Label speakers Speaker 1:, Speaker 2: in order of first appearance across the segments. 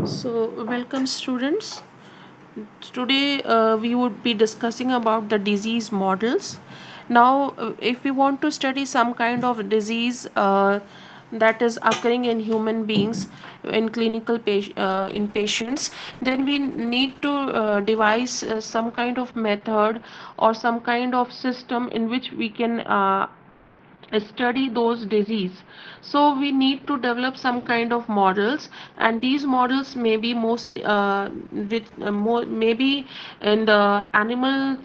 Speaker 1: So, welcome students. Today we would be discussing about the disease models. Now, if we want to study some kind of disease that is occurring in human beings in in patients, then we need to devise some kind of method or some kind of system in which we can study those disease. So we need to develop some kind of models, and these models may be most more maybe in the animal,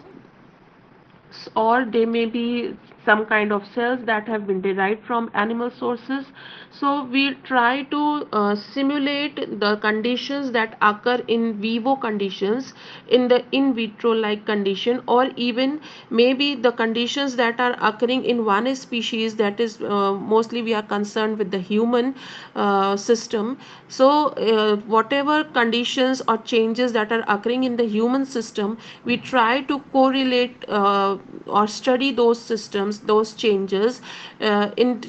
Speaker 1: or they may be some kind of cells that have been derived from animal sources. So we try to simulate the conditions that occur in vivo conditions in the in vitro like condition, or even maybe the conditions that are occurring in one species, that is mostly we are concerned with the human system. So whatever conditions or changes that are occurring in the human system, we try to correlate or study those systems, those changes in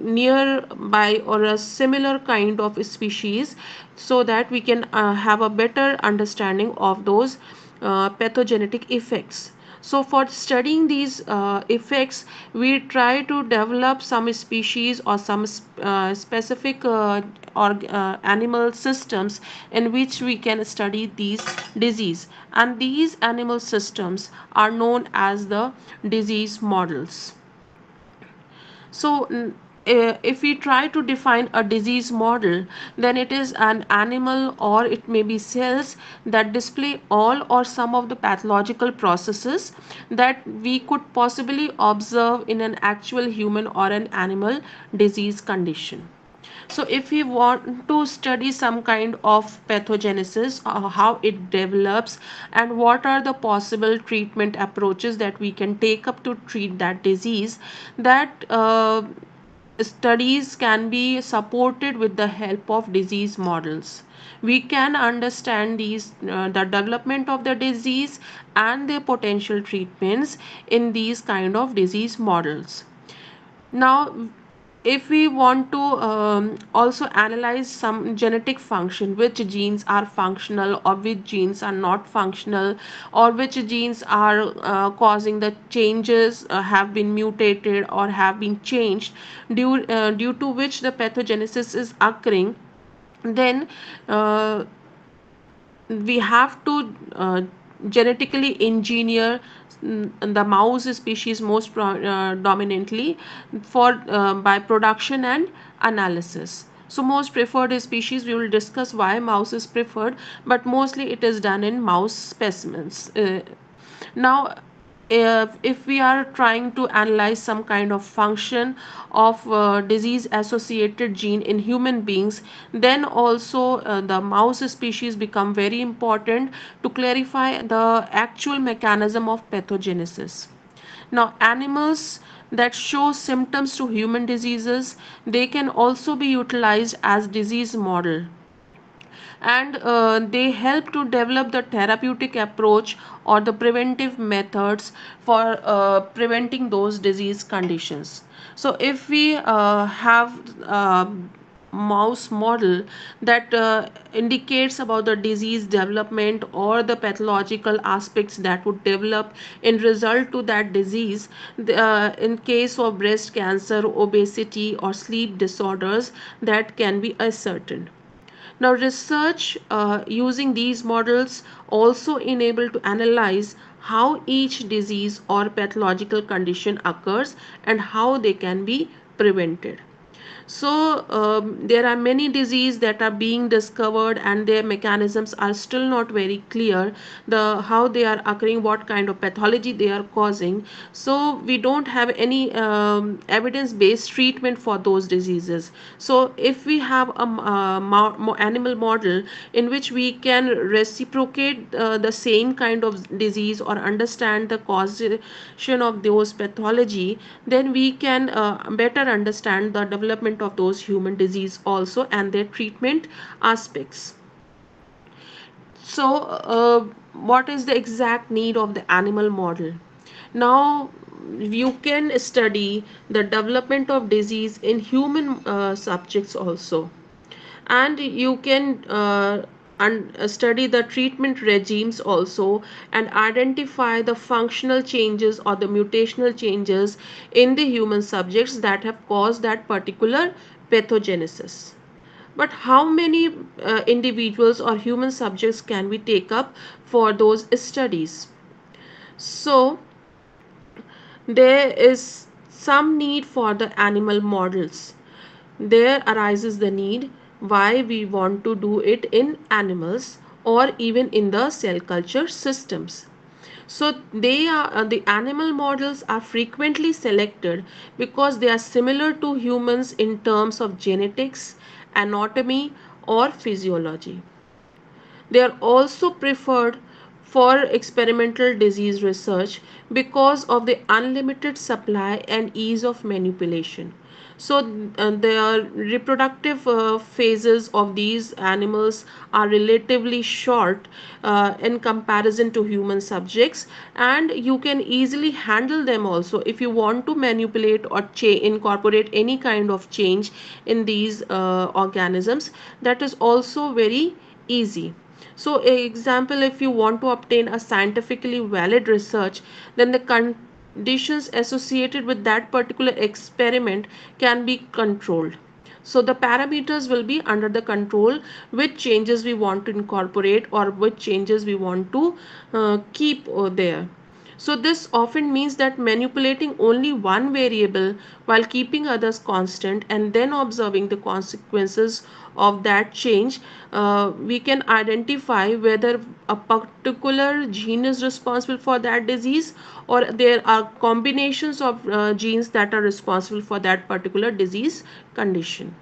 Speaker 1: nearby or a similar kind of species, so that we can have a better understanding of those pathogenetic effects. So for studying these effects, we try to develop some species or some specific or animal systems in which we can study these disease, and these animal systems are known as the disease models. So, if we try to define a disease model, then it is an animal or it may be cells that display all or some of the pathological processes that we could possibly observe in an actual human or an animal disease condition. So if we want to study some kind of pathogenesis, how it develops, and what are the possible treatment approaches that we can take up to treat that disease, that studies can be supported with the help of disease models. We can understand the development of the disease and their potential treatments in these kind of disease models. Now, if we want to also analyze some genetic function, which genes are functional or which genes are not functional, or which genes are causing the changes, have been mutated or have been changed, due to which the pathogenesis is occurring, then uh, we have to genetically engineer the mouse species most dominantly for by production and analysis. So most preferred species, we will discuss why mouse is preferred, but mostly it is done in mouse specimens. Now, if we are trying to analyze some kind of function of disease associated gene in human beings, then also the mouse species become very important to clarify the actual mechanism of pathogenesis. Now, animals that show symptoms to human diseases, they can also be utilized as disease model, and they help to develop the therapeutic approach or the preventive methods for preventing those disease conditions. So if we have mouse model that indicates about the disease development or the pathological aspects that would develop in result to that disease, in case of breast cancer, obesity, or sleep disorders, that can be ascertained. Now, research using these models also enable to analyze how each disease or pathological condition occurs and how they can be prevented. So there are many diseases that are being discovered, and their mechanisms are still not very clear. The how they are occurring, what kind of pathology they are causing. So we don't have any evidence-based treatment for those diseases. So if we have a animal model in which we can reciprocate the same kind of disease or understand the causation of those pathology, then we can better understand the development of those human disease also and their treatment aspects. So what is the exact need of the animal model? Now you can study the development of disease in human subjects also, And you can study the treatment regimes also, and identify the functional changes or the mutational changes in the human subjects that have caused that particular pathogenesis. But how many individuals or human subjects can we take up for those studies? So there is some need for the animal models. There arises the need why we want to do it in animals or even in the cell culture systems. So the animal models are frequently selected because they are similar to humans in terms of genetics, anatomy, or physiology. They are also preferred for experimental disease research because of the unlimited supply and ease of manipulation. So, the reproductive phases of these animals are relatively short in comparison to human subjects, and you can easily handle them also if you want to manipulate or incorporate any kind of change in these organisms. That is also very easy. So, example, if you want to obtain a scientifically valid research, then the conditions associated with that particular experiment can be controlled. So the parameters will be under the control, which changes we want to incorporate or which changes we want to keep there. So this often means that manipulating only one variable while keeping others constant and then observing the consequences of that change, we can identify whether a particular gene is responsible for that disease, or there are combinations of genes that are responsible for that particular disease condition.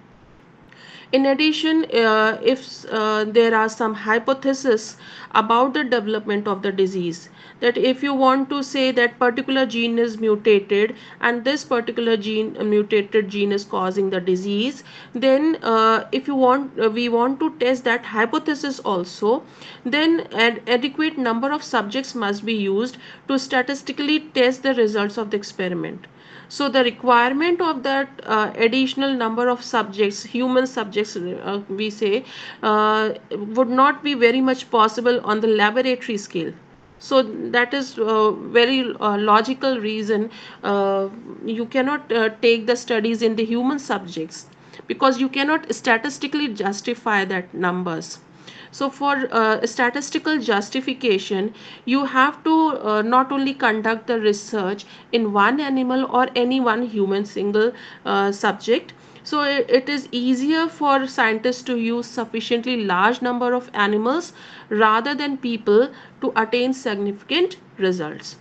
Speaker 1: In addition, if there are some hypotheses about the development of the disease, that if you want to say that particular gene is mutated and this particular gene mutated gene is causing the disease, then if you want we want to test that hypothesis also, then an adequate number of subjects must be used to statistically test the results of the experiment. So the requirement of that additional number of subjects, human subjects, we say, would not be very much possible on the laboratory scale. So that is very logical reason you cannot take the studies in the human subjects, because you cannot statistically justify that numbers. So for statistical justification, you have to not only conduct the research in one animal or any one human single subject. So it is easier for scientists to use sufficiently large number of animals rather than people to attain significant results.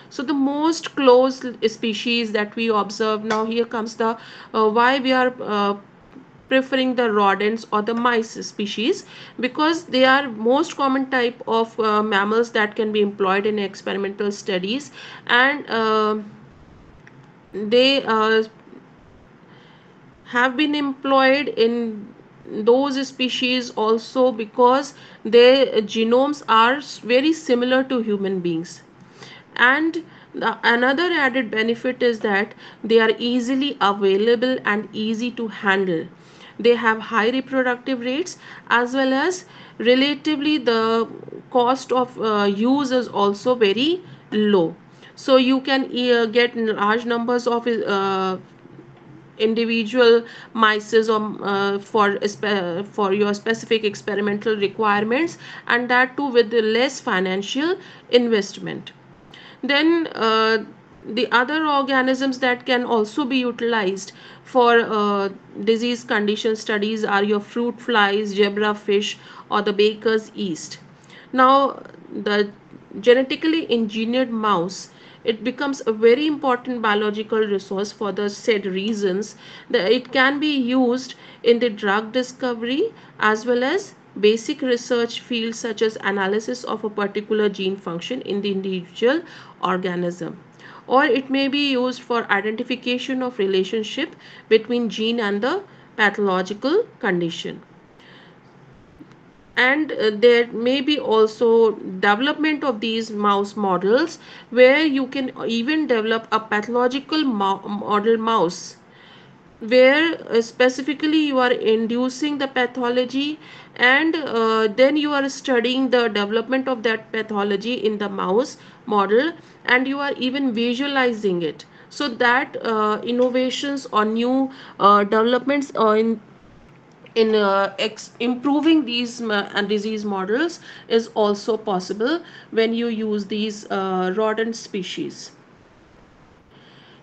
Speaker 1: So the most close species that we observe now, here comes the why we are preferring the rodents or the mice species, because they are most common type of mammals that can be employed in experimental studies, and they have been employed in those species also because their genomes are very similar to human beings. And another added benefit is that they are easily available and easy to handle. They have high reproductive rates, as well as relatively the cost of use is also very low. So you can get large numbers of individual mices or for your specific experimental requirements, and that too with less financial investment. Then the other organisms that can also be utilized for disease condition studies are your fruit flies, zebrafish, or the baker's yeast. Now, the genetically engineered mouse, it becomes a very important biological resource for the said reasons that it can be used in the drug discovery as well as basic research fields such as analysis of a particular gene function in the individual organism, or it may be used for identification of relationship between gene and the pathological condition. And there may be also development of these mouse models where you can even develop a pathological model mouse where specifically you are inducing the pathology, and then you are studying the development of that pathology in the mouse model, and you are even visualizing it, so that innovations or new developments in improving these disease models is also possible when you use these rodent species.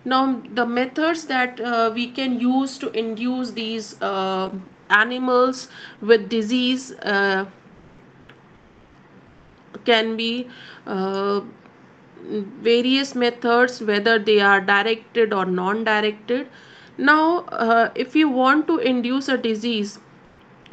Speaker 1: Now, the methods that we can use to induce these animals with disease can be uh, various methods, whether they are directed or non-directed. Now, if you want to induce a disease,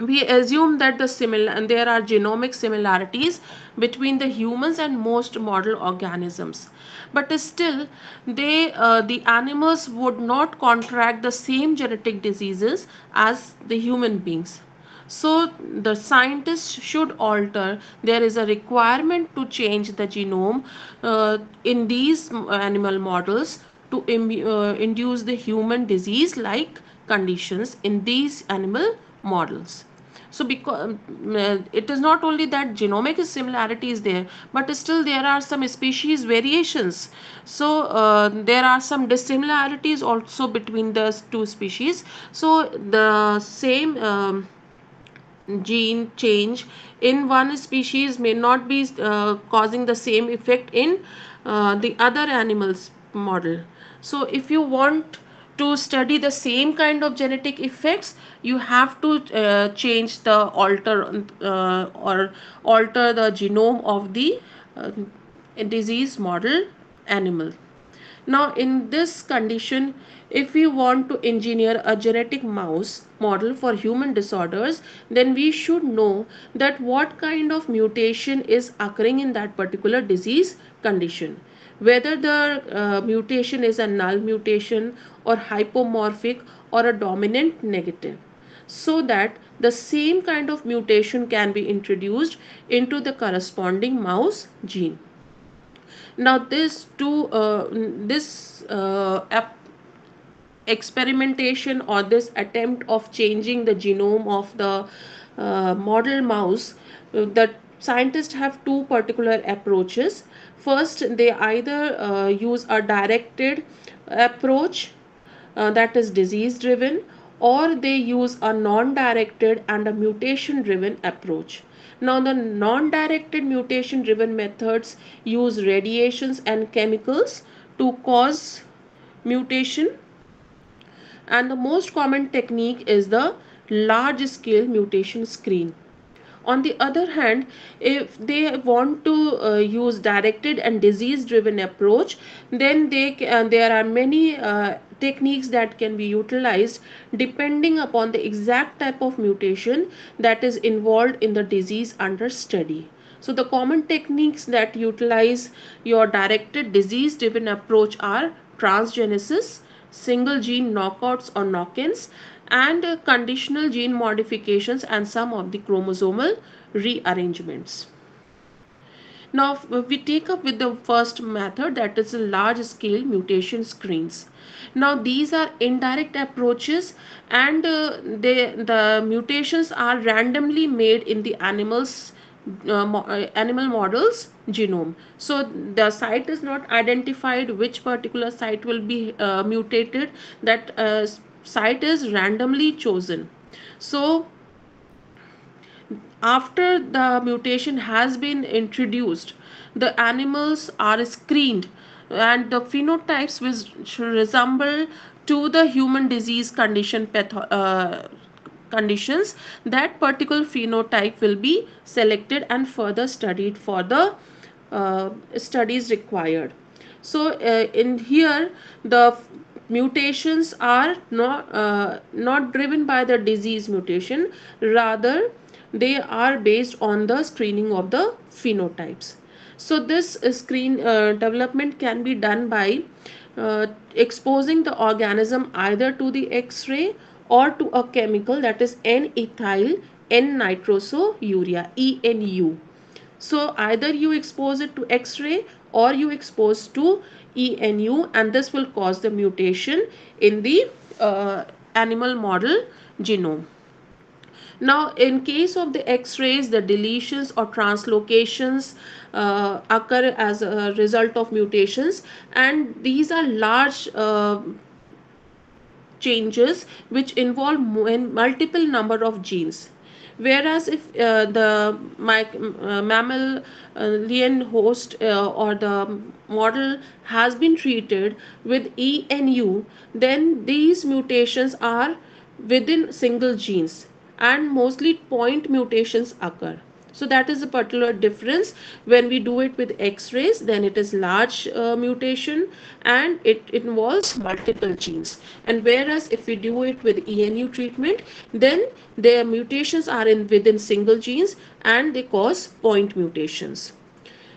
Speaker 1: we assume that and there are genomic similarities between the humans and most model organisms, but still the animals would not contract the same genetic diseases as the human beings. So the scientists should alter. There is a requirement to change the genome in these animal models to induce the human disease like conditions in these animal models. So because it is not only that genomic similarity is there, but still there are some species variations. So there are some dissimilarities also between the two species. So the same gene change in one species may not be causing the same effect in the other animals model. So if you want to study the same kind of genetic effects, you have to change the or alter the genome of the uh, disease model animal. Now, in this condition, if we want to engineer a genetic mouse model for human disorders, then we should know that what kind of mutation is occurring in that particular disease condition. Whether the mutation is a null mutation or hypomorphic or a dominant negative, so that the same kind of mutation can be introduced into the corresponding mouse gene. Now this experimentation or this attempt of changing the genome of the model mouse, the scientists have two particular approaches. First, they either use a directed approach, that is disease driven, or they use a non-directed and a mutation driven approach. Now the non-directed mutation driven methods use radiations and chemicals to cause mutation, and the most common technique is the large scale mutation screen. On the other hand, if they want to use directed and disease driven approach, then there are many techniques that can be utilized depending upon the exact type of mutation that is involved in the disease under study. So the common techniques that utilize your directed disease driven approach are transgenesis, single gene knockouts or knock-ins, and conditional gene modifications and some of the chromosomal rearrangements. Now we take up with the first method, that is large scale mutation screens. Now these are indirect approaches, and the mutations are randomly made in the animal models genome. So the site is not identified which particular site will be mutated. That site is randomly chosen. So after the mutation has been introduced, the animals are screened, and the phenotypes which resemble to the human disease conditions, that particular phenotype will be selected and further studied for the studies required. So in here, the mutations are not driven by the disease mutation, rather they are based on the screening of the phenotypes. So this screen development can be done by exposing the organism either to the X-ray or to a chemical, that is N-ethyl N-nitrosourea, ENU. So either you expose it to X-ray or you expose to ENU, and this will cause the mutation in the animal model genome. Now, in case of the X-rays, the deletions or translocations occur as a result of mutations, and these are large changes which involve multiple number of genes. Whereas if the mammalian host or the model has been treated with ENU, then these mutations are within single genes and mostly point mutations occur. So that is a particular difference. When we do it with X-rays, then it is large mutation and it involves multiple genes. And whereas if we do it with ENU treatment, then their mutations are in within single genes and they cause point mutations.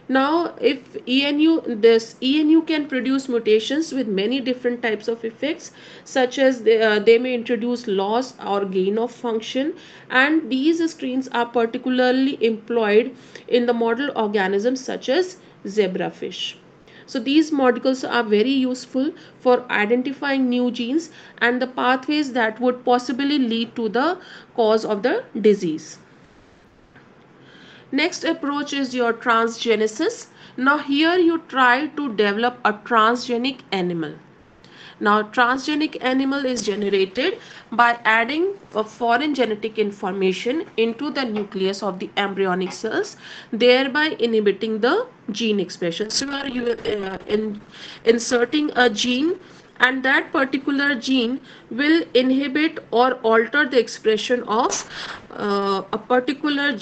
Speaker 1: Now, if ENU can produce mutations with many different types of effects, such as they may introduce loss or gain of function, and these screens are particularly employed in the model organisms such as zebrafish. So these molecules are very useful for identifying new genes and the pathways that would possibly lead to the cause of the disease. Next approach is your transgenesis. Now here you try to develop a transgenic animal. Now transgenic animal is generated by adding a foreign genetic information into the nucleus of the embryonic cells, thereby inhibiting the gene expression. So you are inserting a gene, and that particular gene will inhibit or alter the expression of a particular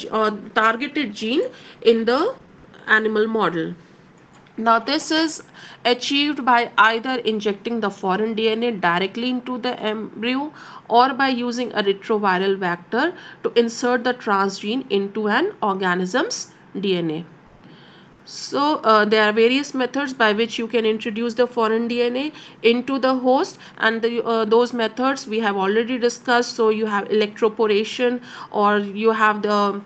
Speaker 1: targeted gene in the animal model. Now, this is achieved by either injecting the foreign DNA directly into the embryo or by using a retroviral vector to insert the transgene into an organism's DNA. So there are various methods by which you can introduce the foreign DNA into the host, and those methods we have already discussed. So you have electroporation, or you have the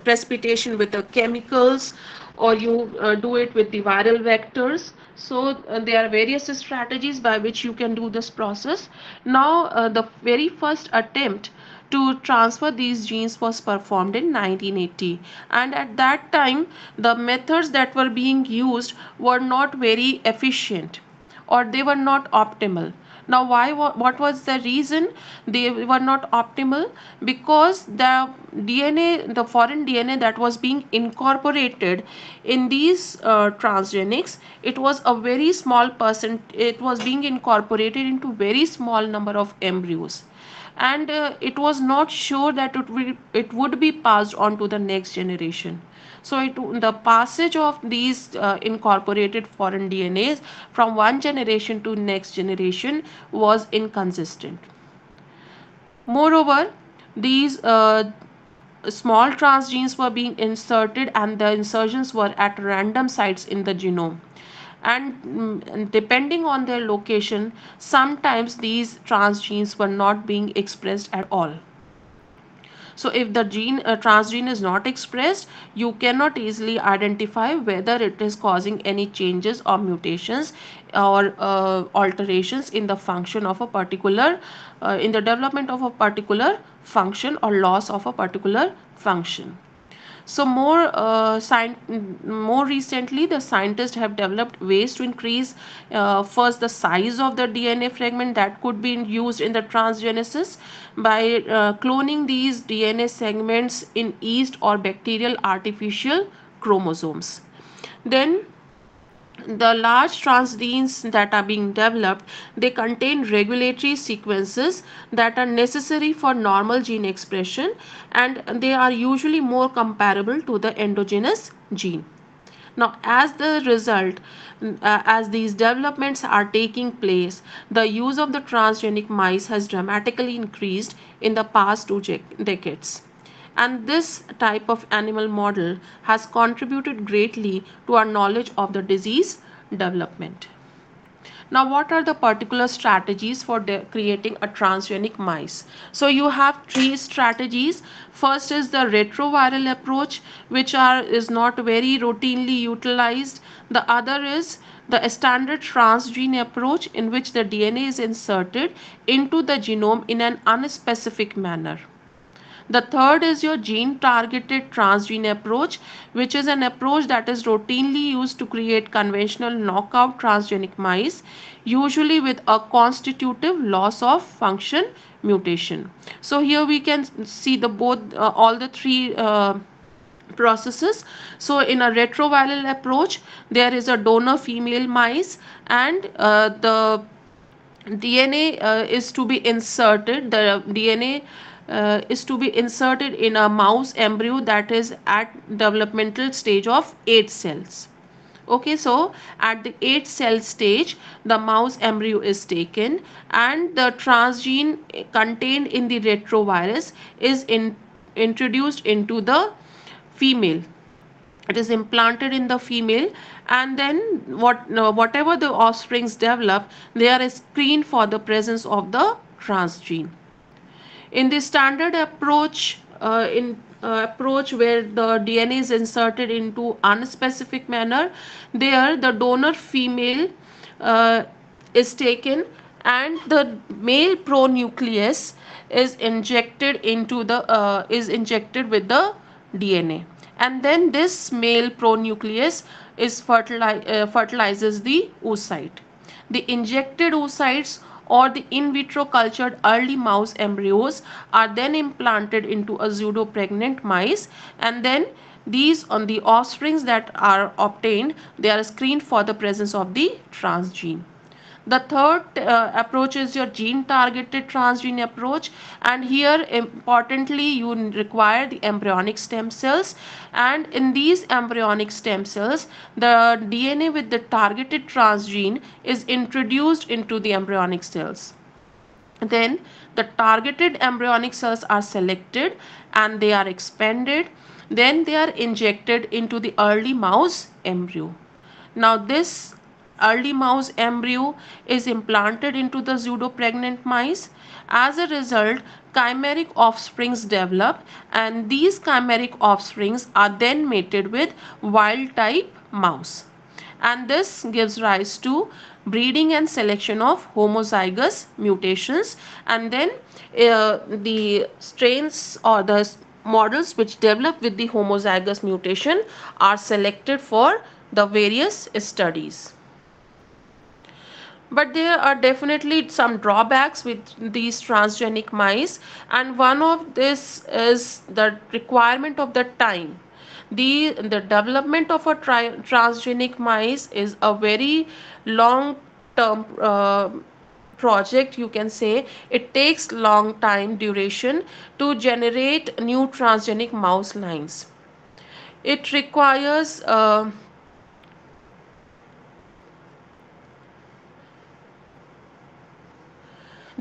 Speaker 1: precipitation with the chemicals, or you do it with the viral vectors. So there are various strategies by which you can do this process. Now the very first attempt to transfer these genes was performed in 1980, and at that time the methods that were being used were not very efficient, or they were not optimal. Now, why? What was the reason they were not optimal? Because the DNA, the foreign DNA that was being incorporated in these transgenics, it was a very small percent. It was being incorporated into very small number of embryos, and it was not sure that it would be passed on to the next generation. So the passage of these incorporated foreign DNAs from one generation to next generation was inconsistent. Moreover, these small transgenes were being inserted, and the insertions were at random sites in the genome. And depending on their location, sometimes these transgenes were not being expressed at all. So if the transgene is not expressed, you cannot easily identify whether it is causing any changes or mutations or alterations in the function of a particular, in the development of a particular function, or loss of a particular function. So more recently, the scientists have developed ways to increase first the size of the DNA fragment that could be used in the transgenesis by cloning these DNA segments in yeast or bacterial artificial chromosomes. Then the large transgenes that are being developed, they contain regulatory sequences that are necessary for normal gene expression, and they are usually more comparable to the endogenous gene. Now, as the result, as these developments are taking place, the use of the transgenic mice has dramatically increased in the past 2 decades. And this type of animal model has contributed greatly to our knowledge of the disease development. Now, what are the particular strategies for creating a transgenic mice? So you have three strategies. First is the retroviral approach, which is not very routinely utilized. The other is The standard transgene approach, in which the DNA is inserted into the genome in an unspecific manner. The third is your gene targeted transgene approach, which is an approach that is routinely used to create conventional knockout transgenic mice, usually with a constitutive loss of function mutation. So here we can see the both all the three processes. So in a retroviral approach, there is a donor female mice, and the DNA is to be inserted. The DNA is to be inserted in a mouse embryo that is at developmental stage of 8 cells. Okay, so at the 8 cell stage, the mouse embryo is taken, and the transgene contained in the retrovirus is introduced into the female. It is implanted in the female, and then whatever the offsprings develop, they are screened for the presence of the transgene. In the standard approach, in approach where the DNA is inserted into unspecific manner, there the donor female uh, is taken, and the male pronucleus is injected with the DNA, and then this male pronucleus fertilizes the oocyte. The injected oocytes or the in vitro cultured early mouse embryos are then implanted into a pseudo pregnant mice, and then these on the offsprings that are obtained, they are screened for the presence of the transgene. The third approach is your gene targeted transgene approach, and here importantly you require the embryonic stem cells, and in these embryonic stem cells the DNA with the targeted transgene is introduced into the embryonic cells. Then the targeted embryonic cells are selected and they are expanded. Then they are injected into the early mouse embryo. Now this early mouse embryo is implanted into the pseudo pregnant mice. As a result, chimeric offsprings develop, and these chimeric offsprings are then mated with wild type mouse, and this gives rise to breeding and selection of homozygous mutations, and then the strains or the models which develop with the homozygous mutation are selected for the various studies. But there are definitely some drawbacks with these transgenic mice, and one of this is the requirement of the time. The development of a transgenic mice is a very long term project, you can say. It takes long time duration to generate new transgenic mouse lines. It requires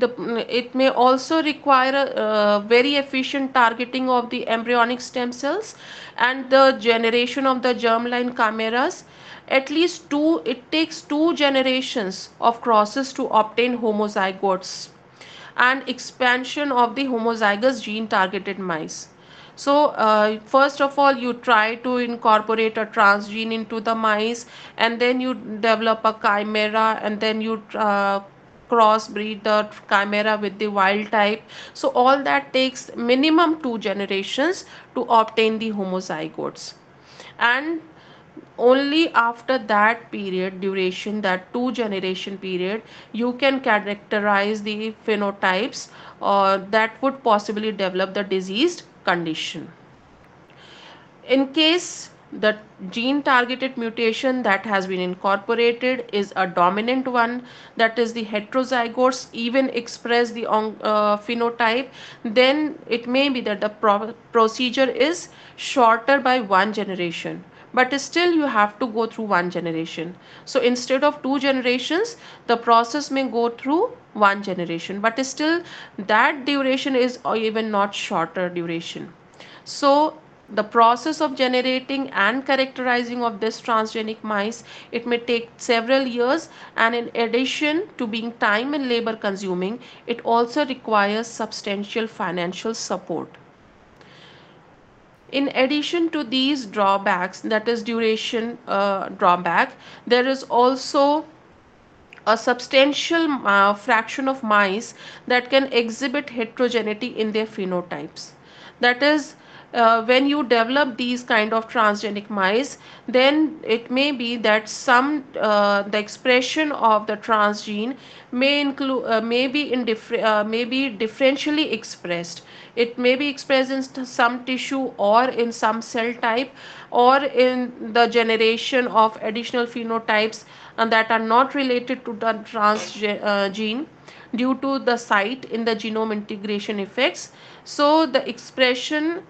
Speaker 1: it may also require a very efficient targeting of the embryonic stem cells and the generation of the germline chimeras. At least it takes 2 generations of crosses to obtain homozygotes and expansion of the homozygous gene targeted mice. So first of all you try to incorporate a transgene into the mice, and then you develop a chimera, and then you crossbreed the chimera with the wild type. So all that takes minimum 2 generations to obtain the homozygotes, and only after that period duration, that 2 generation period, you can characterize the phenotypes that would possibly develop the diseased condition. In case the gene targeted mutation that has been incorporated is a dominant one, that is the heterozygotes even express the phenotype, then it may be that the procedure is shorter by 1 generation, but still you have to go through 1 generation. So instead of 2 generations, the process may go through 1 generation, but still that duration is even not shorter duration. So the process of generating and characterizing of this transgenic mice, it may take several years, and in addition to being time and labor consuming, it also requires substantial financial support. In addition to these drawbacks, that is duration drawback, there is also a substantial fraction of mice that can exhibit heterogeneity in their phenotypes. That is, when you develop these kind of transgenic mice, then it may be that the expression of the transgene may be differentially expressed. It may be expressed in some tissue or in some cell type, or in the generation of additional phenotypes and that are not related to the transgene due to the site in the genome integration effects. So the expression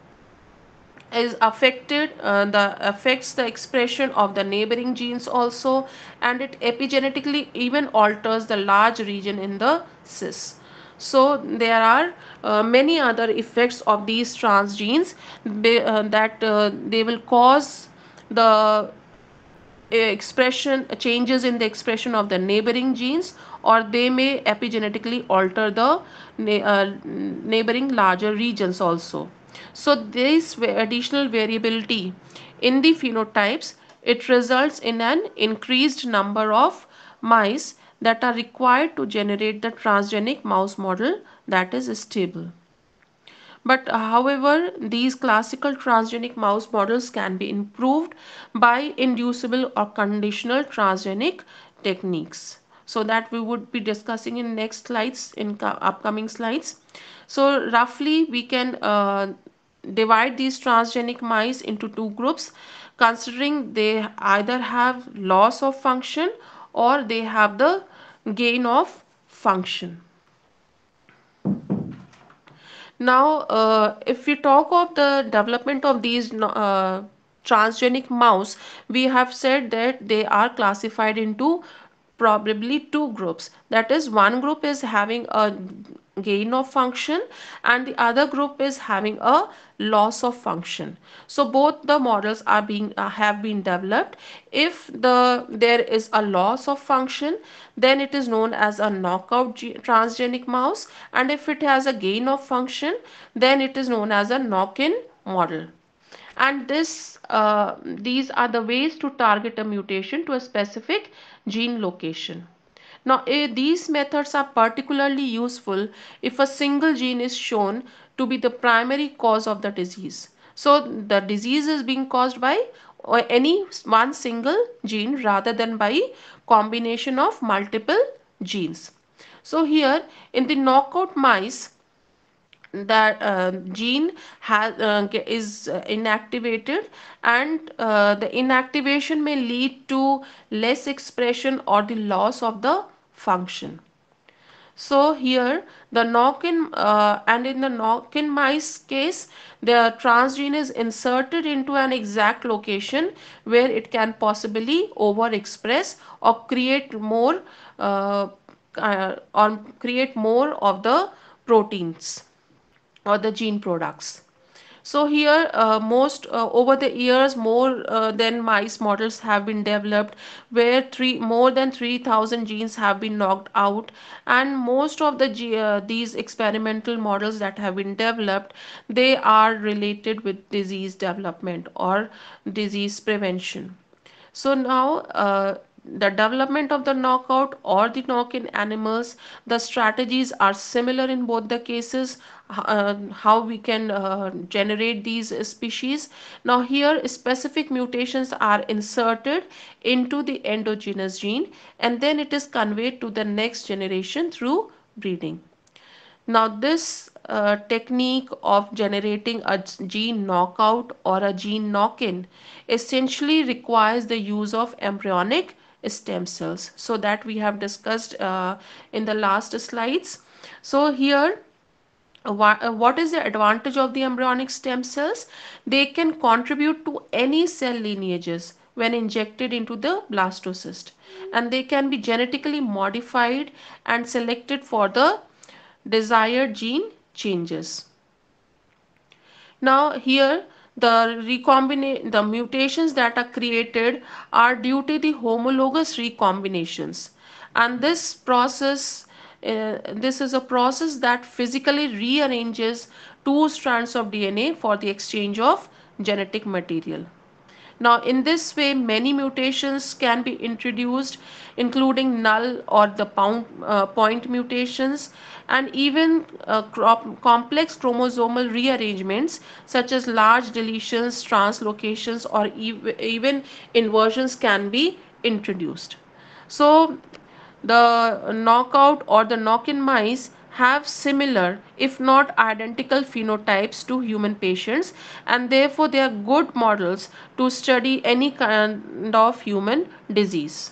Speaker 1: is affected, the affects the expression of the neighboring genes also, and it epigenetically even alters the large region in the cis. So there are many other effects of these transgenes that they will cause the expression changes in the expression of the neighboring genes, or they may epigenetically alter the neighboring larger regions also. So this additional variability in the phenotypes, it results in an increased number of mice that are required to generate the transgenic mouse model that is stable. But however, these classical transgenic mouse models can be improved by inducible or conditional transgenic techniques. So that we would be discussing in next slides, in upcoming slides. So roughly we can divide these transgenic mice into two groups, considering they either have loss of function or they have the gain of function. Now, if we talk of the development of these transgenic mouse, we have said that they are classified into probably two groups. That is, one group is having a gain of function and the other group is having a loss of function. So both the models are being have been developed. If there is a loss of function, then it is known as a knockout transgenic mouse, and if it has a gain of function, then it is known as a knock-in model. And these are the ways to target a mutation to a specific gene location. Now, these methods are particularly useful if a single gene is shown to be the primary cause of the disease. So, the disease is being caused by any one single gene rather than by combination of multiple genes. So, here in the knockout mice, that gene is inactivated, and the inactivation may lead to less expression or the loss of the function. So here the knock-in and in the knock-in mice case, the transgene is inserted into an exact location where it can possibly overexpress or uh, create more of the proteins or the gene products. So here, most over the years, more than mice models have been developed, where more than 3,000 genes have been knocked out, and most of these experimental models that have been developed, they are related with disease development or disease prevention. So now, the development of the knockout or the knock-in animals, the strategies are similar in both the cases. How we can generate these species. Now here specific mutations are inserted into the endogenous gene, and then it is conveyed to the next generation through breeding. Now, this technique of generating a gene knockout or a gene knock-in essentially requires the use of embryonic stem cells. So that we have discussed in the last slides. So here, what is the advantage of the embryonic stem cells? They can contribute to any cell lineages when injected into the blastocyst, and they can be genetically modified and selected for the desired gene changes. Now here the mutations that are created are due to the homologous recombinations, and this is a process that physically rearranges two strands of DNA for the exchange of genetic material. Now, in this way, many mutations can be introduced, including null or the point mutations, and even complex chromosomal rearrangements, such as large deletions, translocations, or even inversions, can be introduced. So, the knockout or the knock-in mice have similar, if not identical, phenotypes to human patients, and therefore they are good models to study any kind of human disease.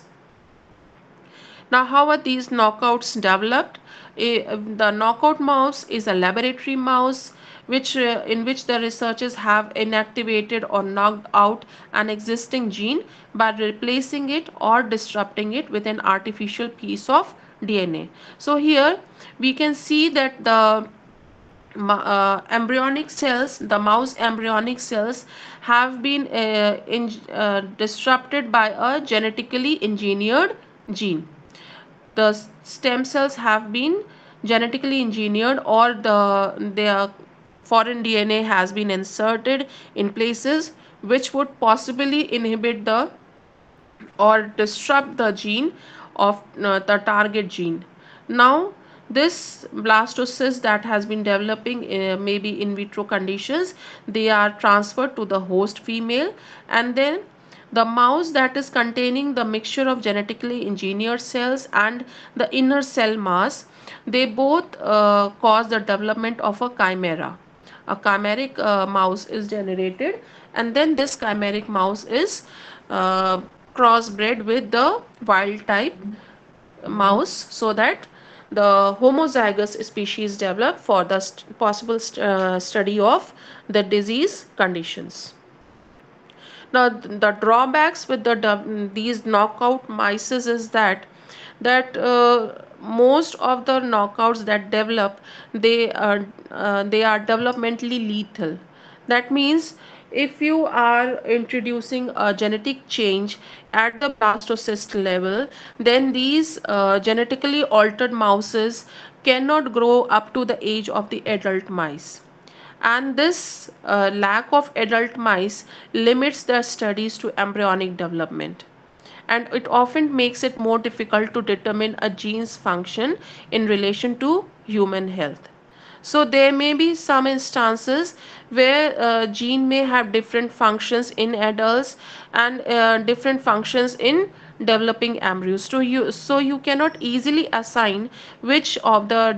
Speaker 1: Now, how are these knockouts developed? The knockout mouse is a laboratory mouse in which the researchers have inactivated or knocked out an existing gene by replacing it or disrupting it with an artificial piece of DNA. So here we can see that the embryonic cells, the mouse embryonic cells, have been disrupted by a genetically engineered gene. The stem cells have been genetically engineered, or their foreign DNA has been inserted in places which would possibly inhibit the or disrupt the gene of the target gene. Now, this blastocyst that has been developing maybe in vitro conditions, they are transferred to the host female, and then the mouse that is containing the mixture of genetically engineered cells and the inner cell mass, they both cause the development of a chimera. A chimeric mouse is generated, and then this chimeric mouse is uh, crossbred with the wild type mouse, so that the homozygous species develop for the possible study of the disease conditions. Now, the drawbacks with these knockout mice is that most of the knockouts that develop, they are developmentally lethal. That means if you are introducing a genetic change at the blastocyst level, then these genetically altered mouses cannot grow up to the age of the adult mice, and this lack of adult mice limits their studies to embryonic development, and it often makes it more difficult to determine a gene's function in relation to human health. So there may be some instances where gene may have different functions in adults and different functions in developing embryos. So you cannot easily assign which of the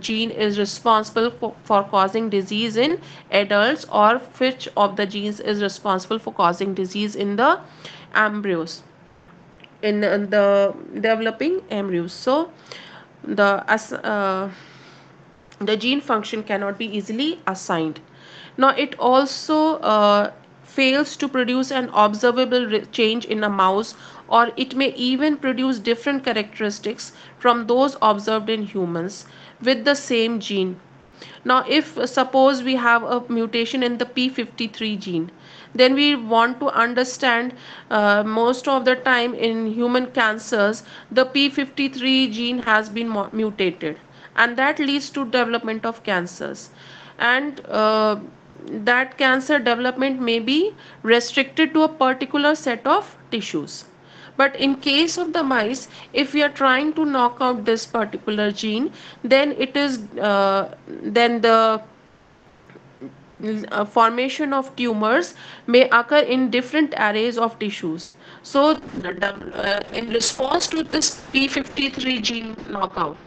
Speaker 1: gene is responsible for causing disease in adults, or which of the genes is responsible for causing disease in the embryos, in the developing embryos. So the gene function cannot be easily assigned. Now, it also fails to produce an observable change in a mouse, or it may even produce different characteristics from those observed in humans with the same gene. Now, if suppose we have a mutation in the P53 gene, then we want to understand, most of the time in human cancers, the P53 gene has been mutated, and that leads to development of cancers. And that cancer development may be restricted to a particular set of tissues. But in case of the mice, if we are trying to knock out this particular gene, then then the formation of tumors may occur in different arrays of tissues. So, in response to this P53 gene knockout,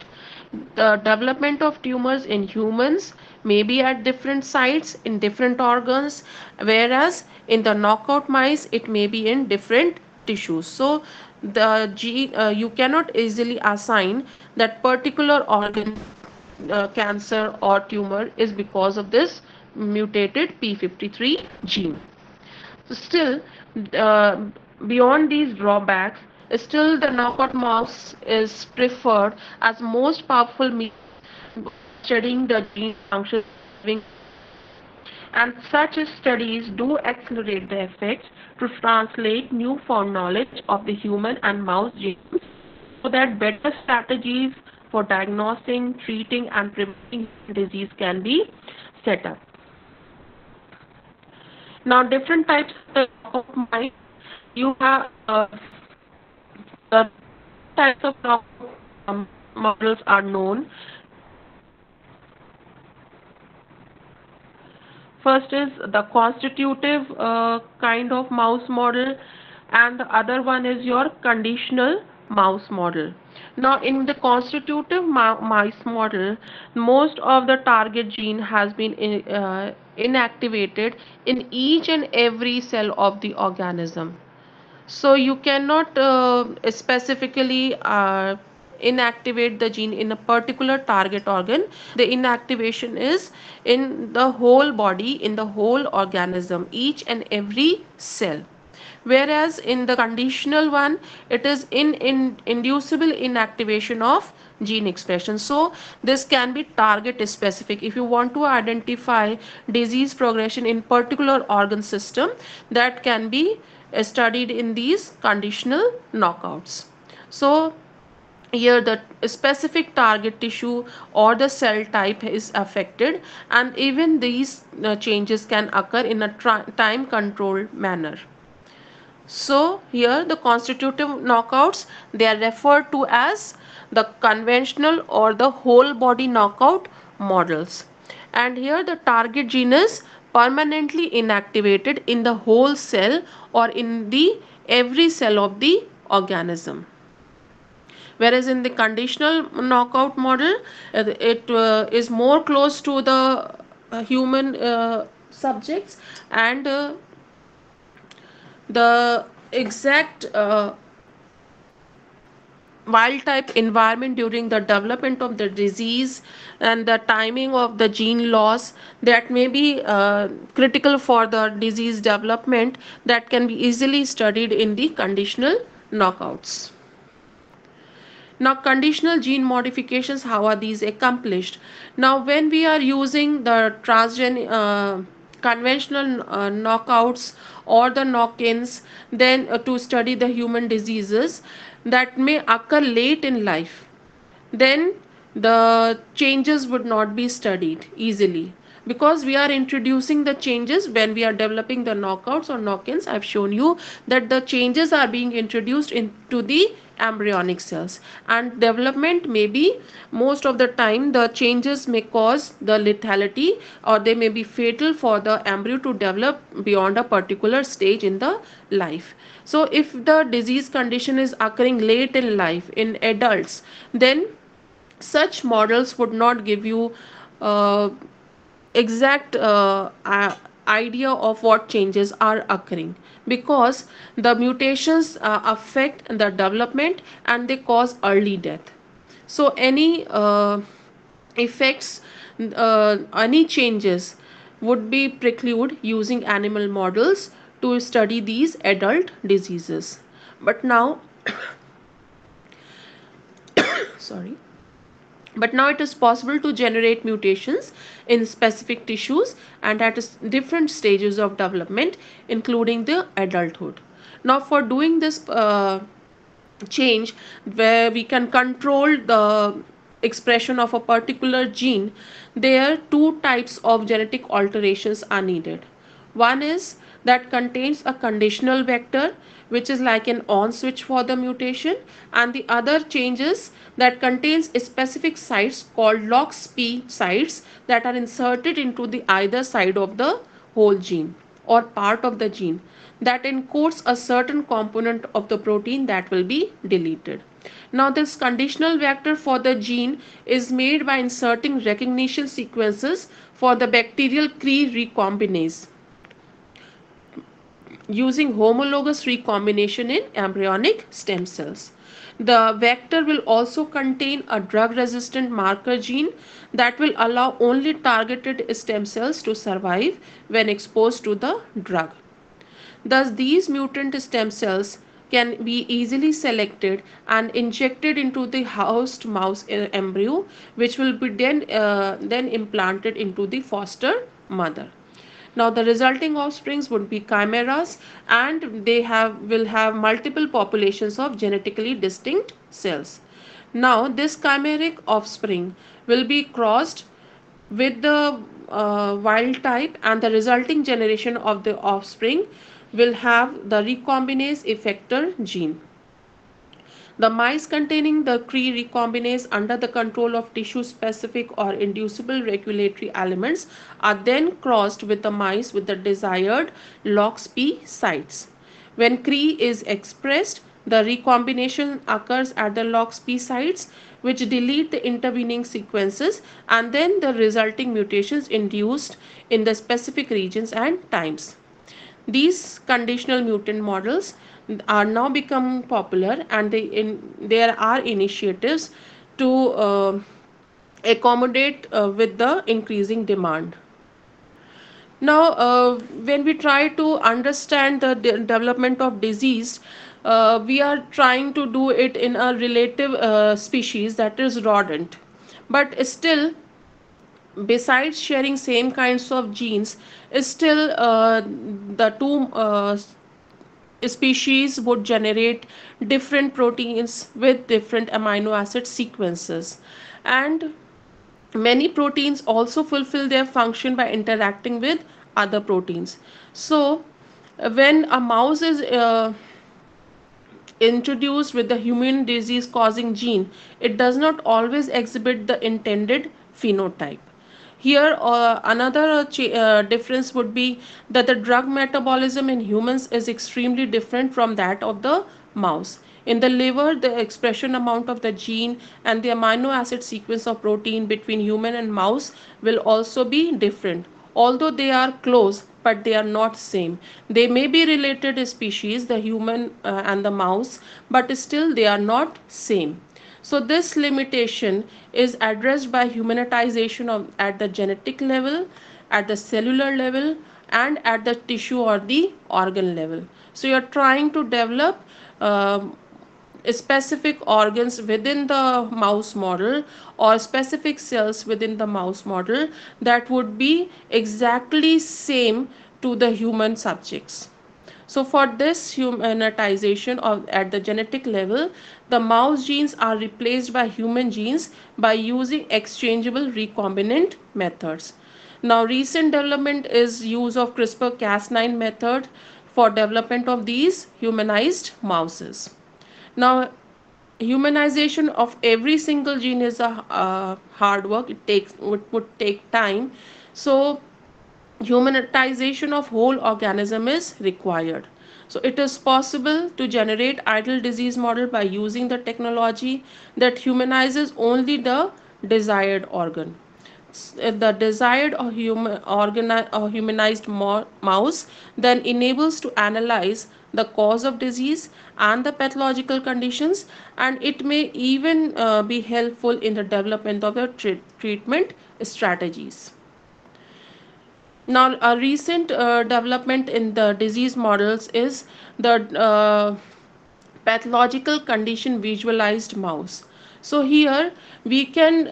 Speaker 1: the development of tumors in humans may be at different sites in different organs, whereas in the knockout mice it may be in different tissues. So the gene, you cannot easily assign that particular organ cancer or tumor is because of this mutated P53 gene. So still, uh, beyond these drawbacks, still the knockout mouse is preferred as most powerful means of studying the gene function of living, and such studies do accelerate the effects to translate newfound knowledge of the human and mouse genes, so that better strategies for diagnosing, treating, and preventing disease can be set up. Now, different types of mice. You have the types of models are known. First is the constitutive kind of mouse model, and the other one is your conditional mouse model. Now, in the constitutive mice model, most of the target gene has been inactivated in each and every cell of the organism. So you cannot specifically inactivate the gene in a particular target organ. The inactivation is in the whole body, in the whole organism, each and every cell. Whereas in the conditional one, it is in inducible inactivation of gene expression. So this can be target specific. If you want to identify disease progression in particular organ system, that can be studied in these conditional knockouts. So here the specific target tissue or the cell type is affected, and even these changes can occur in a time controlled manner. So here the constitutive knockouts, they are referred to as the conventional or the whole body knockout models. And here the target gene is permanently inactivated in the whole cell or in the every cell of the organism. Whereas in the conditional knockout model, it is more close to the human subjects, and the exact wild type environment during the development of the disease and the timing of the gene loss that may be critical for the disease development, that can be easily studied in the conditional knockouts. Now, conditional gene modifications, how are these accomplished? Now, when we are using the transgen conventional knockouts or the knock-ins, then to study the human diseases that may occur late in life, then the changes would not be studied easily, because we are introducing the changes when we are developing the knockouts or knock-ins. I've shown you that the changes are being introduced into the embryonic cells, and development may be, most of the time the changes may cause the lethality, or they may be fatal for the embryo to develop beyond a particular stage in the life. So if the disease condition is occurring late in life in adults, then such models would not give you uh, exact idea of what changes are occurring, because the mutations affect the development and they cause early death. So any effects, any changes would be preclude using animal models to study these adult diseases. But now sorry, but now it is possible to generate mutations in specific tissues and at different stages of development, including the adulthood. Now, for doing this change, where we can control the expression of a particular gene, there two types of genetic alterations are needed. One is that contains a conditional vector, which is like an on switch for the mutation, and the other changes that contains specific sites called LOXP sites that are inserted into the either side of the whole gene or part of the gene that encodes a certain component of the protein that will be deleted. Now, this conditional vector for the gene is made by inserting recognition sequences for the bacterial Cre recombinase using homologous recombination in embryonic stem cells. The vector will also contain a drug resistant marker gene that will allow only targeted stem cells to survive when exposed to the drug. Thus, these mutant stem cells can be easily selected and injected into the host mouse embryo, which will be then implanted into the foster mother. Now, the resulting offsprings would be chimeras, and they will have multiple populations of genetically distinct cells. Now, this chimeric offspring will be crossed with the wild type, and the resulting generation of the offspring will have the recombinase effector gene. The mice containing the Cre recombinase under the control of tissue-specific or inducible regulatory elements are then crossed with the mice with the desired LOXP sites. When Cre is expressed, the recombination occurs at the LOXP sites, which delete the intervening sequences, and then the resulting mutations induced in the specific regions and times. These conditional mutant models are now become popular, and there are initiatives to accommodate with the increasing demand. Now, when we try to understand the development of disease, we are trying to do it in a relative species, that is rodent. But still, besides sharing same kinds of genes, still the two species would generate different proteins with different amino acid sequences, and many proteins also fulfill their function by interacting with other proteins. So when a mouse is introduced with the human disease causing gene, it does not always exhibit the intended phenotype. Here, another difference would be that the drug metabolism in humans is extremely different from that of the mouse. In the liver, the expression amount of the gene and the amino acid sequence of protein between human and mouse will also be different. Although they are close, but they are not same. They may be related species, the human and the mouse, but still they are not same. So this limitation is addressed by humanization at the genetic level, at the cellular level, and at the tissue or the organ level. So you are trying to develop um specific organs within the mouse model, or specific cells within the mouse model that would be exactly same to the human subjects. So for this humanization at the genetic level, the mouse genes are replaced by human genes by using exchangeable recombinant methods. Now recent development is use of CRISPR-Cas9 method for development of these humanized mouses. Now humanization of every single gene is a hard work. Would take time. So humanization of whole organism is required. So it is possible to generate ideal disease model by using the technology that humanizes only the desired organ. The desired or humanized mouse then enables to analyze the cause of disease and the pathological conditions, and it may even be helpful in the development of the treatment strategies. Now, a recent development in the disease models is the pathological condition visualized mouse. So here we can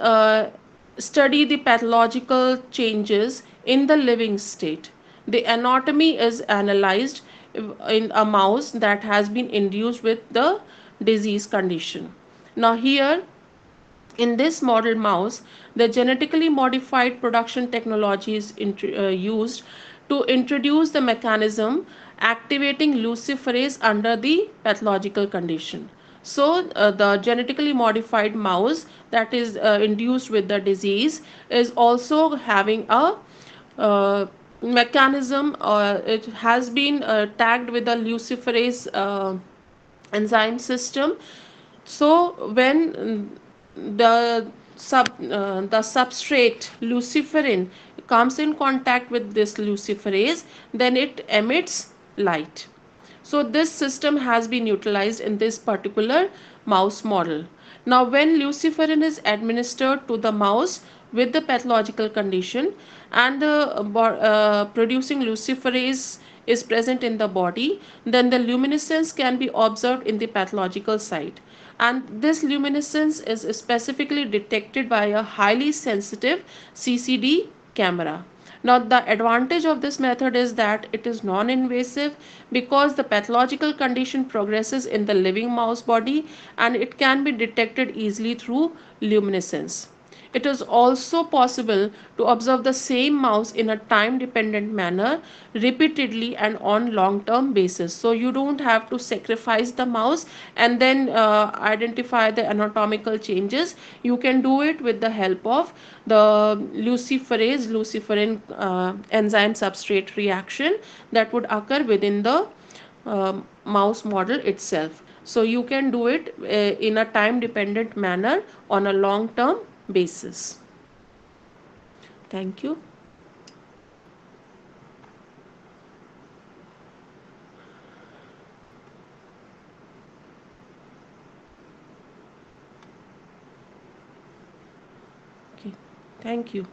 Speaker 1: study the pathological changes in the living state. The anatomy is analyzed in a mouse that has been induced with the disease condition. Now here in this model mouse, the genetically modified production technology is used to introduce the mechanism activating luciferase under the pathological condition. So, the genetically modified mouse that is induced with the disease is also having a uh, mechanism, it has been tagged with the luciferase enzyme system. So when the substrate luciferin comes in contact with this luciferase, then it emits light. So this system has been utilized in this particular mouse model. Now when luciferin is administered to the mouse with the pathological condition, and the producing luciferase is present in the body, then the luminescence can be observed in the pathological site. And this luminescence is specifically detected by a highly sensitive CCD camera. Now, the advantage of this method is that it is non-invasive because the pathological condition progresses in the living mouse body, and it can be detected easily through luminescence. It is also possible to observe the same mouse in a time dependent manner repeatedly and on long term basis. So you don't have to sacrifice the mouse and then identify the anatomical changes. You can do it with the help of the luciferase enzyme substrate reaction that would occur within the mouse model itself. So you can do it in a time dependent manner on a long term basis. Thank you. Okay. Thank you.